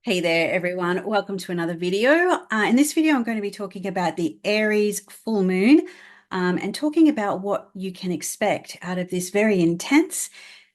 Hey there, everyone. Welcome to another video. In this video, I'm going to be talking about the Aries full moon and talking about what you can expect out of this very intense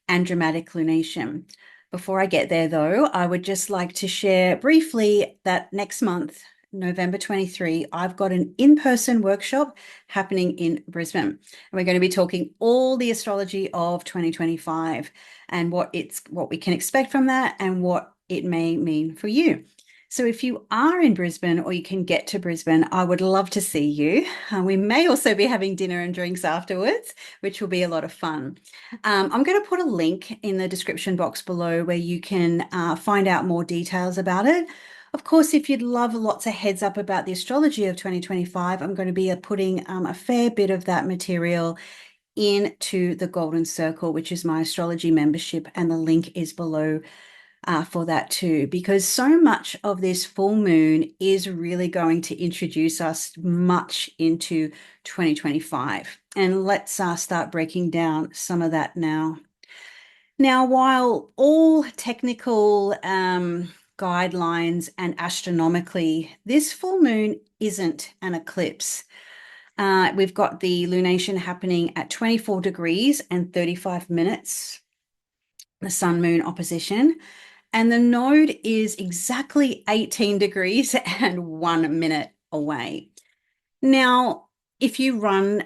and dramatic lunation. Before I get there, though, I would just like to share briefly that next month, November 23, I've got an in-person workshop happening in Brisbane. And we're going to be talking all the astrology of 2025 and what we can expect from that and what it may mean for you. So if you are in Brisbane or you can get to Brisbane, I would love to see you. We may also be having dinner and drinks afterwards, which will be a lot of fun. I'm going to put a link in the description box below where you can find out more details about it. Of course, if you'd love lots of heads up about the astrology of 2025, I'm going to be putting a fair bit of that material into the Golden Circle, which is my astrology membership, and the link is below for that too, because so much of this full moon is really going to introduce us much into 2025. And let's start breaking down some of that now. Now, while all technical guidelines and astronomically, this full moon isn't an eclipse. We've got the lunation happening at 24 degrees and 35 minutes, the sun moon opposition. And the node is exactly 18 degrees and 1 minute away. Now, if you run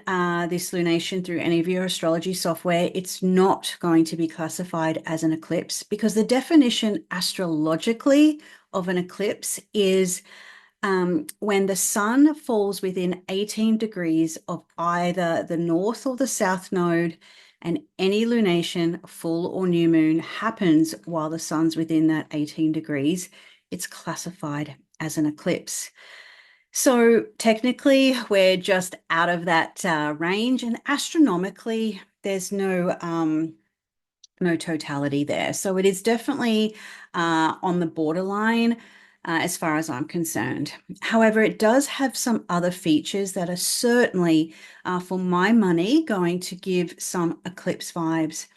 this lunation through any of your astrology software, it's not going to be classified as an eclipse because the definition astrologically of an eclipse is when the sun falls within 18 degrees of either the north or the south node, and any lunation, full or new moon, happens while the sun's within that 18 degrees, it's classified as an eclipse. So technically, we're just out of that range, and astronomically, there's no totality there. So it is definitely on the borderline as far as I'm concerned. However, it does have some other features that are certainly, for my money, going to give some eclipse vibes.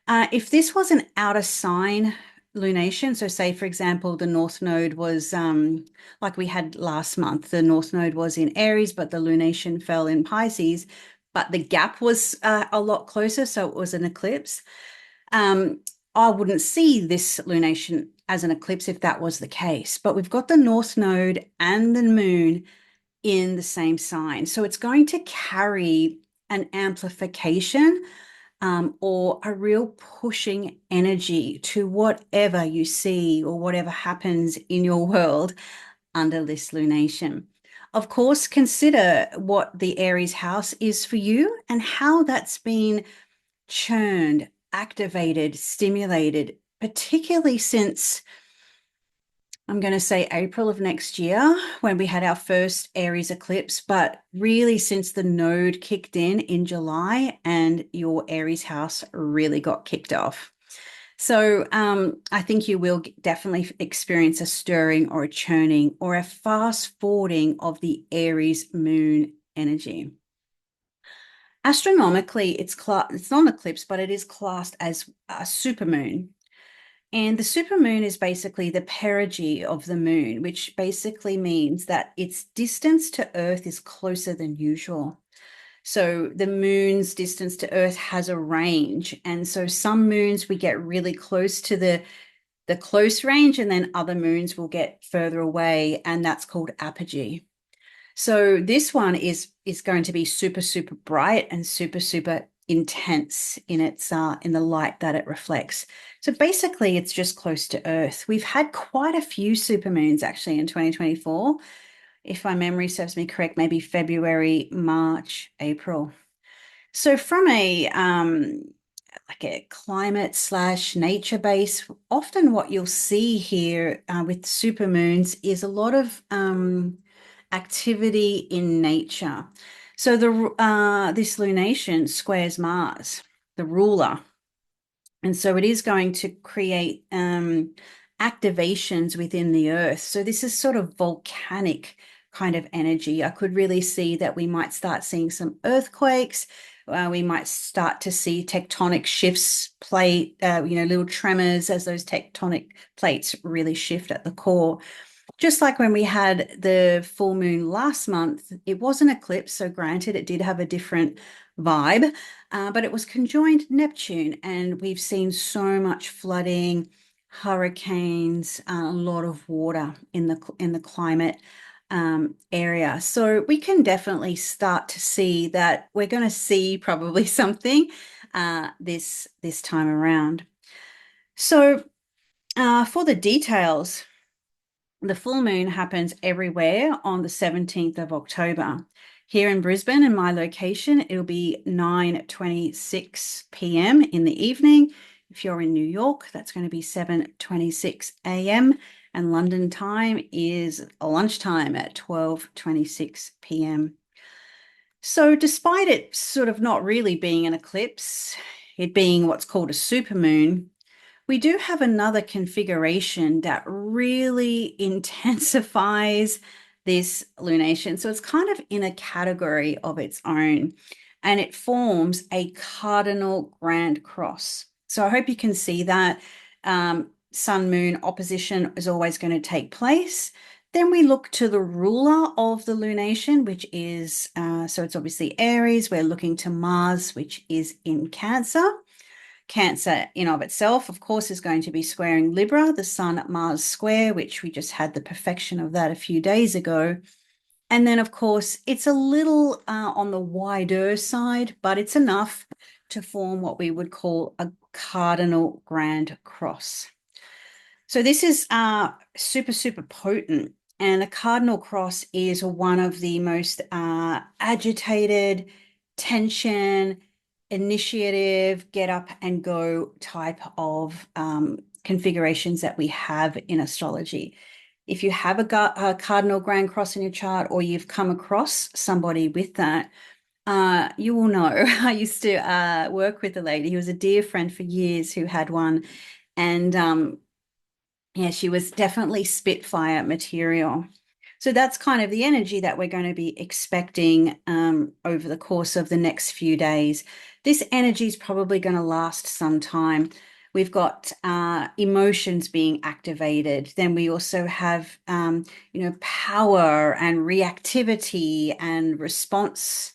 If this was an outer sign lunation, so say, for example, the North Node was like we had last month, the North Node was in Aries, but the lunation fell in Pisces, but the gap was a lot closer, so it was an eclipse. I wouldn't see this lunation as an eclipse if that was the case, but we've got the North Node and the moon in the same sign. So it's going to carry an amplification or a real pushing energy to whatever you see or whatever happens in your world under this lunation. Of course, consider what the Aries house is for you and how that's been churned, activated, stimulated, particularly since I'm going to say April of next year when we had our first Aries eclipse, but really since the node kicked in July and your Aries house really got kicked off. So I think you will definitely experience a stirring or a churning or a fast forwarding of the Aries moon energy. Astronomically, it's not an eclipse, but it is classed as a supermoon. And the supermoon is basically the perigee of the moon, which basically means that its distance to Earth is closer than usual. So the moon's distance to Earth has a range. And so some moons we get really close to the close range, and then other moons will get further away, and that's called apogee. So this one is going to be super, super bright and super, super intense in its in the light that it reflects. So basically it's just close to Earth. We've had quite a few supermoons actually in 2024. If my memory serves me correct, maybe February, March, April. So from a like a climate slash nature base, often what you'll see here with supermoons is a lot of activity in nature. So this lunation squares Mars, the ruler, and so it is going to create activations within the Earth. So this is sort of volcanic kind of energy. I could really see that we might start seeing some earthquakes. We might start to see tectonic shifts play, little tremors as those tectonic plates really shift at the core. Just like when we had the full moon last month, it was an eclipse, so granted, it did have a different vibe, but it was conjoined Neptune, and we've seen so much flooding, hurricanes, a lot of water in the climate area. So we can definitely start to see that we're going to see probably something this time around. So for the details, the full moon happens everywhere on the 17th of October. Here in Brisbane, in my location, it'll be 9:26 p.m. in the evening. If you're in New York, that's going to be 7:26 a.m. And London time is lunchtime at 12:26 p.m. So despite it sort of not really being an eclipse, it being what's called a supermoon, we do have another configuration that really intensifies this lunation. So it's kind of in a category of its own, and it forms a cardinal grand cross. So I hope you can see that sun moon opposition is always going to take place. Then we look to the ruler of the lunation, which is, so it's obviously Aries. We're looking to Mars, which is in Cancer. Cancer in of itself, of course, is going to be squaring Libra, the Sun-Mars square, which we just had the perfection of that a few days ago. And then, of course, it's a little on the wider side, but it's enough to form what we would call a cardinal grand cross. So this is super, super potent. And a cardinal cross is one of the most agitated, tension, initiative, get up and go type of configurations that we have in astrology. If you have a cardinal grand cross in your chart, or you've come across somebody with that, you will know. I used to work with a lady who was a dear friend for years who had one. And yeah, she was definitely Spitfire material. So that's kind of the energy that we're going to be expecting over the course of the next few days. This energy is probably going to last some time. We've got emotions being activated. Then we also have, power and reactivity and responsiveness.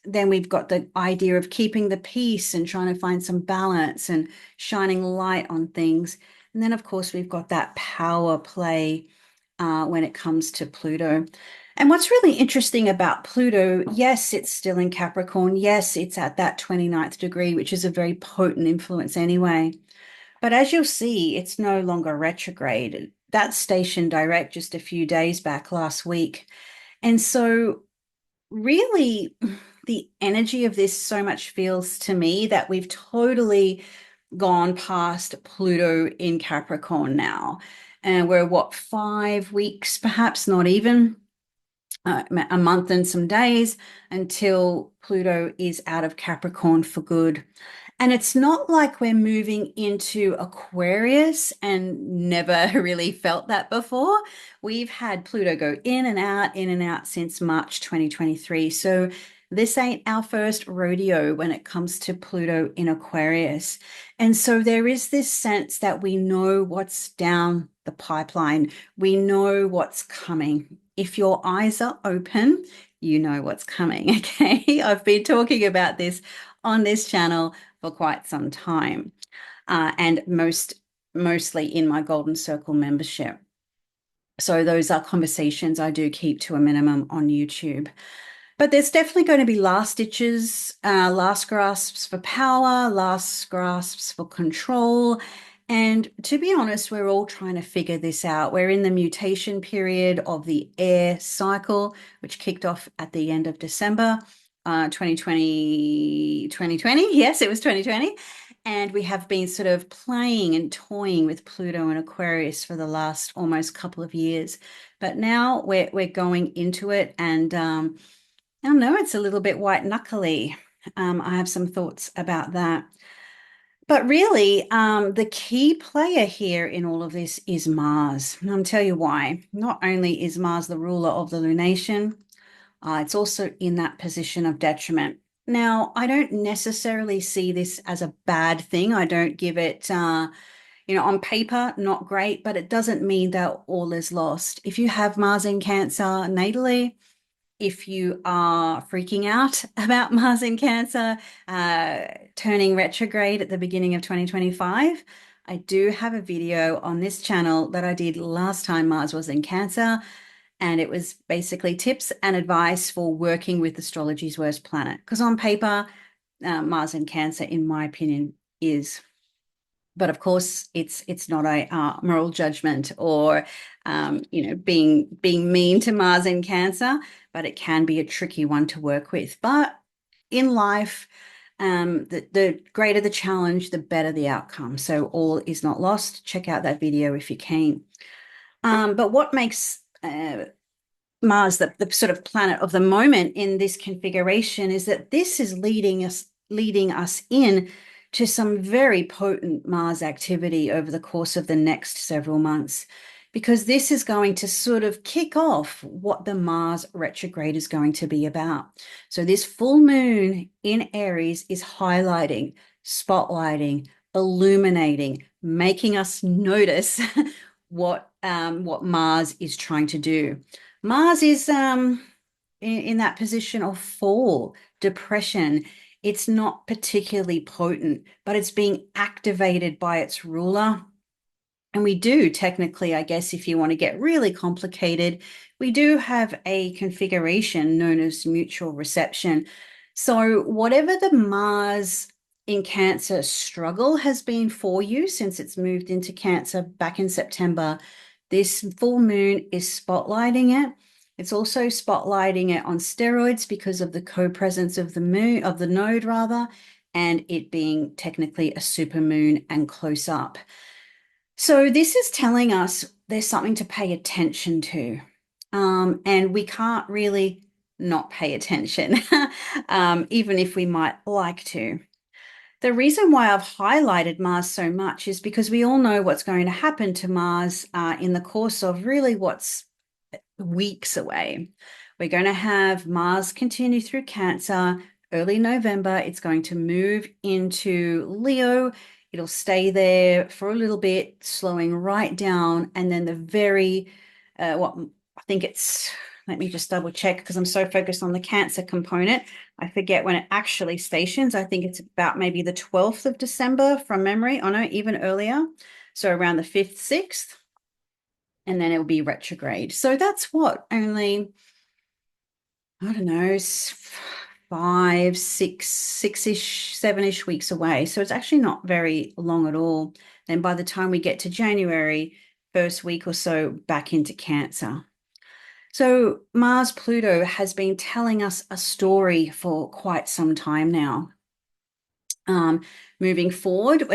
Then we've got the idea of keeping the peace and trying to find some balance and shining light on things. And then, of course, we've got that power play when it comes to Pluto. And what's really interesting about Pluto, yes, it's still in Capricorn. Yes, it's at that 29th degree, which is a very potent influence anyway. But as you'll see, it's no longer retrograde. That's stationed direct just a few days back last week. And so really the energy of this so much feels to me that we've totally gone past Pluto in Capricorn now. And we're 5 weeks, perhaps not even a month and some days until Pluto is out of Capricorn for good. And it's not like we're moving into Aquarius and never really felt that before. We've had Pluto go in and out since March 2023. So this ain't our first rodeo when it comes to Pluto in Aquarius. And so there is this sense that we know what's down the pipeline. We know what's coming. If your eyes are open, you know what's coming, okay? I've been talking about this on this channel for quite some time, and mostly in my Golden Circle membership. So those are conversations I do keep to a minimum on YouTube. But there's definitely going to be last ditches, last grasps for power, last grasps for control. And to be honest, we're all trying to figure this out. We're in the mutation period of the air cycle, which kicked off at the end of December 2020. Yes, it was 2020. And we have been sort of playing and toying with Pluto and Aquarius for the last almost couple of years. But now we're going into it, and I don't know, it's a little bit white knuckly. I have some thoughts about that. But really, the key player here in all of this is Mars. And I'll tell you why. Not only is Mars the ruler of the lunation, It's also in that position of detriment. Now, I don't necessarily see this as a bad thing. I don't give it, on paper, not great, but it doesn't mean that all is lost. If you have Mars in Cancer natally, if you are freaking out about Mars in Cancer turning retrograde at the beginning of 2025, I do have a video on this channel that I did last time Mars was in Cancer, and it was basically tips and advice for working with astrology's worst planet. Because on paper, Mars in Cancer, in my opinion, is. But of course, it's not a moral judgment or being mean to Mars in Cancer, but it can be a tricky one to work with. But in life, the greater the challenge, the better the outcome. So all is not lost. Check out that video if you can. But what makes Mars the sort of planet of the moment in this configuration is that this is leading us in to some very potent Mars activity over the course of the next several months, because this is going to sort of kick off what the Mars retrograde is going to be about. So this full moon in Aries is highlighting, spotlighting, illuminating, making us notice what Mars is trying to do. Mars is in that position of fall, depression. It's not particularly potent, but it's being activated by its ruler. And we do technically, I guess, if you want to get really complicated, we do have a configuration known as mutual reception. So whatever the Mars in Cancer struggle has been for you since it's moved into Cancer back in September, this full moon is spotlighting it. It's also spotlighting it on steroids because of the co-presence of the moon, of the node rather, and it being technically a super moon and close up. So this is telling us there's something to pay attention to. And we can't really not pay attention, even if we might like to. The reason why I've highlighted Mars so much is because we all know what's going to happen to Mars in the course of really what's weeks away. We're going to have Mars continue through Cancer. Early November, it's going to move into Leo. It'll stay there for a little bit, slowing right down. And then the very, I think it's, let me just double check because I'm so focused on the Cancer component. I forget when it actually stations. I think it's about maybe the 12th of December from memory. Oh no, even earlier. So around the 5th, 6th. And then it'll be retrograde. So that's what, only, I don't know, 5, 6-ish, 7-ish weeks away. So it's actually not very long at all. Then by the time we get to January, first week or so, back into Cancer. So Mars Pluto has been telling us a story for quite some time now. Moving forward,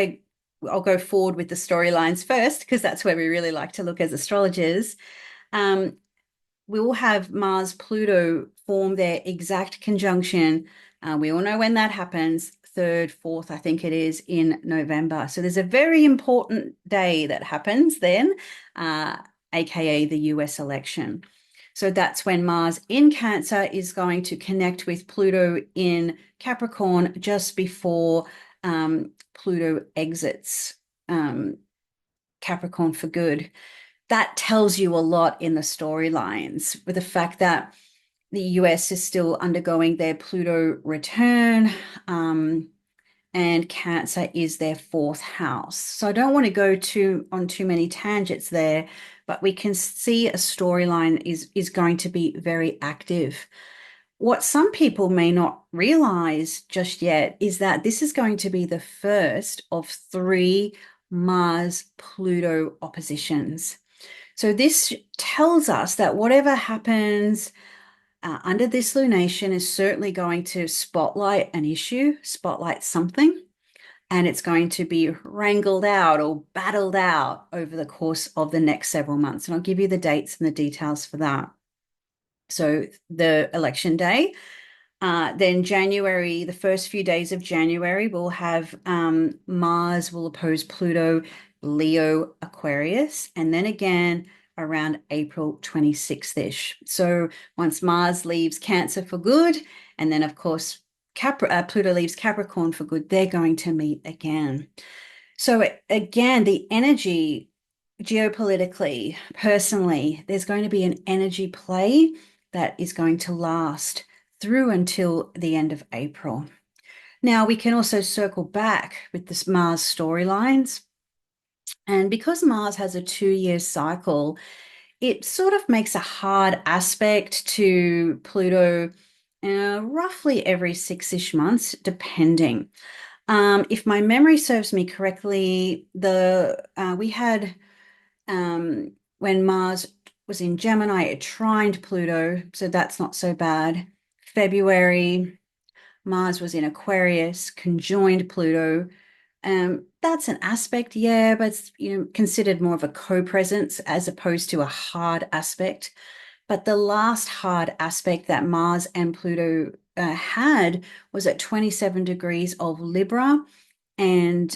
I'll go forward with the storylines first because that's where we really like to look as astrologers. We will have Mars Pluto form their exact conjunction. We all know when that happens, 3rd, 4th, I think it is, in November. So there's a very important day that happens then, aka the US election. So that's when Mars in Cancer is going to connect with Pluto in Capricorn just before Pluto exits Capricorn for good. That tells you a lot in the storylines, with the fact that the US is still undergoing their Pluto return, and Cancer is their 4th house. So I don't want to go on too many tangents there, but we can see a storyline is going to be very active. What some people may not realize just yet is that this is going to be the first of 3 Mars-Pluto oppositions. So this tells us that whatever happens under this lunation is certainly going to spotlight an issue, spotlight something, and it's going to be wrangled out or battled out over the course of the next several months. And I'll give you the dates and the details for that. So the election day, then January, the first few days of January, we'll have Mars will oppose Pluto, Leo, Aquarius, and then again around April 26th-ish. So once Mars leaves Cancer for good, and then of course Pluto leaves Capricorn for good, they're going to meet again. So again, the energy geopolitically, personally, there's going to be an energy play that is going to last through until the end of April. Now, we can also circle back with this Mars storylines. And because Mars has a 2-year cycle, it sort of makes a hard aspect to Pluto roughly every 6-ish months, depending. If my memory serves me correctly, we had when Mars was in Gemini, it trined Pluto, so that's not so bad. February, Mars was in Aquarius, conjoined Pluto. That's an aspect, yeah, but it's considered more of a co-presence as opposed to a hard aspect. But the last hard aspect that Mars and Pluto had was at 27 degrees of Libra and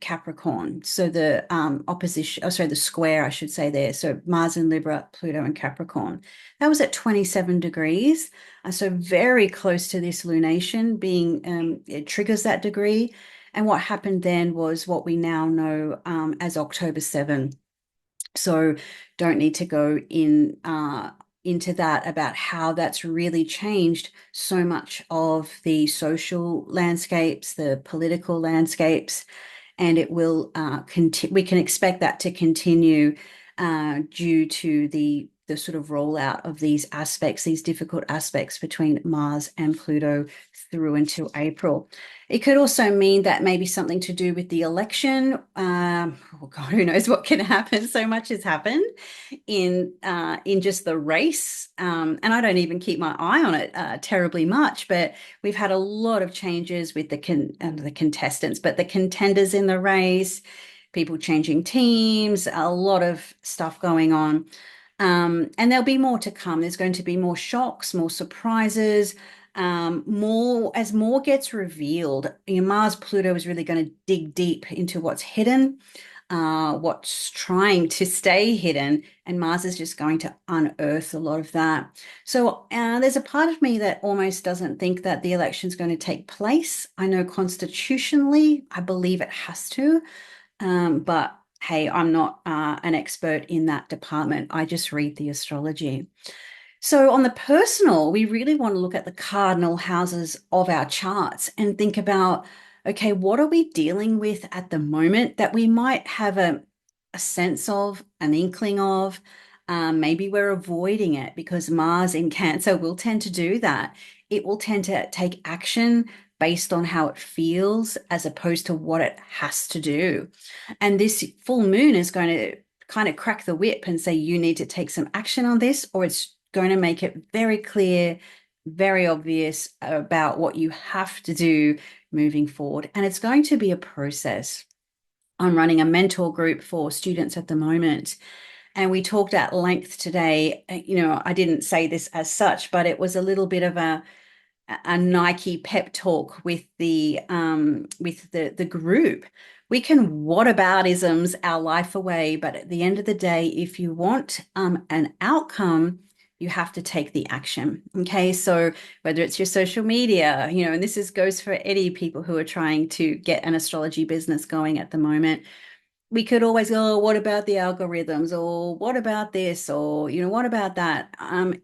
Capricorn. So the opposition, oh sorry, the square, I should say there. So Mars and Libra, Pluto and Capricorn. That was at 27 degrees. So very close to this lunation being, it triggers that degree. And what happened then was what we now know as October 7. So don't need to go into that about how that's really changed so much of the social landscapes, the political landscapes, and it will we can expect that to continue due to the sort of rollout of these aspects, these difficult aspects between Mars and Pluto through until April. It could also mean that maybe something to do with the election. Oh God, who knows what can happen? So much has happened in just the race, and I don't even keep my eye on it terribly much. But we've had a lot of changes with the contestants, but the contenders in the race, people changing teams, a lot of stuff going on. And there'll be more to come. There's going to be more shocks, more surprises, more as more gets revealed. Mars Pluto is really going to dig deep into what's hidden, what's trying to stay hidden, and Mars is just going to unearth a lot of that. So there's a part of me that almost doesn't think that the election's going to take place. I know constitutionally, I believe it has to, but hey, I'm not an expert in that department. I just read the astrology. So on the personal, we really want to look at the cardinal houses of our charts and think about, okay, what are we dealing with at the moment that we might have a sense of, an inkling of? Maybe we're avoiding it because Mars in Cancer will tend to do that. It will tend to take action based on how it feels as opposed to what it has to do. And this full moon is going to kind of crack the whip and say, you need to take some action on this, or it's going to make it very clear, very obvious about what you have to do moving forward. And it's going to be a process. I'm running a mentor group for students at the moment. And we talked at length today. I didn't say this as such, but it was a little bit of a Nike pep talk with the group. We can whataboutisms our life away, but at the end of the day, if you want an outcome, you have to take the action. Okay, so whether it's your social media, and this goes for any people who are trying to get an astrology business going at the moment. We could always go, oh, what about the algorithms? Or what about this? Or, what about that?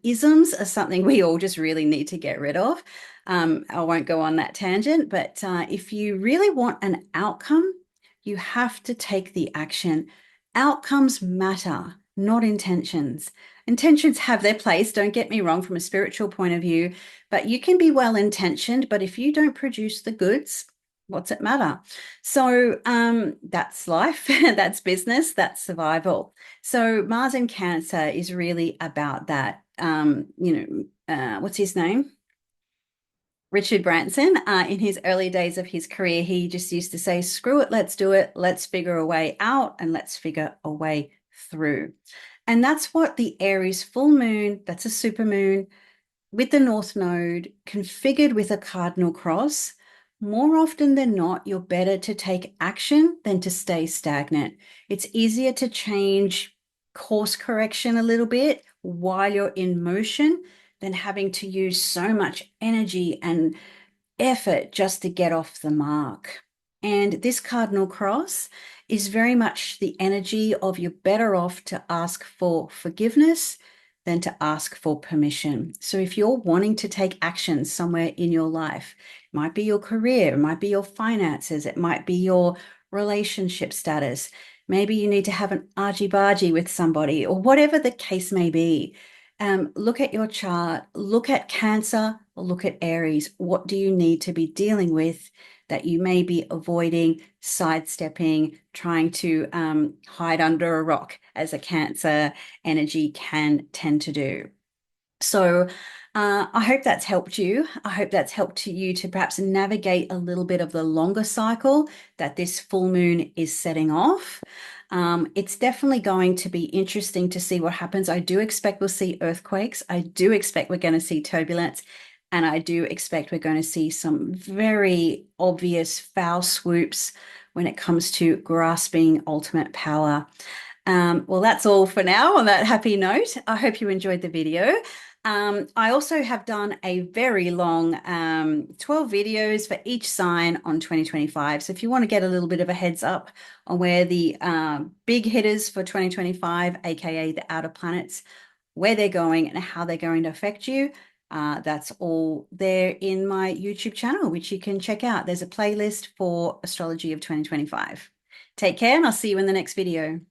Isms are something we all just really need to get rid of. I won't go on that tangent, but if you really want an outcome, you have to take the action. Outcomes matter, not intentions. Intentions have their place, don't get me wrong, from a spiritual point of view, but you can be well-intentioned, but if you don't produce the goods, what's it matter? So that's life, that's business, that's survival. So Mars in Cancer is really about that. What's his name? Richard Branson, in his early days of his career, he just used to say, screw it, let's do it. Let's figure a way out and let's figure a way through. And that's what the Aries full moon, that's a super moon, with the North Node configured with a cardinal cross, more often than not, you're better to take action than to stay stagnant. It's easier to change course correction a little bit while you're in motion than having to use so much energy and effort just to get off the mark. And this cardinal cross is very much the energy of you're better off to ask for forgiveness than to ask for permission. So if you're wanting to take action somewhere in your life, it might be your career, it might be your finances, it might be your relationship status. Maybe you need to have an argy-bargy with somebody, or whatever the case may be. Look at your chart, look at Cancer, or look at Aries. What do you need to be dealing with that you may be avoiding, sidestepping, trying to hide under a rock, as a Cancer energy can tend to do? So I hope that's helped you. I hope that's helped you to perhaps navigate a little bit of the longer cycle that this full moon is setting off. It's definitely going to be interesting to see what happens. I do expect we'll see earthquakes. I do expect we're going to see turbulence. And I do expect we're going to see some very obvious foul swoops when it comes to grasping ultimate power. Well, that's all for now on that happy note. I hope you enjoyed the video. I also have done a very long 12 videos for each sign on 2025. So if you want to get a little bit of a heads up on where the big hitters for 2025, aka the outer planets, where they're going and how they're going to affect you, that's all there in my YouTube channel, which you can check out. There's a playlist for Astrology of 2025. Take care, and I'll see you in the next video.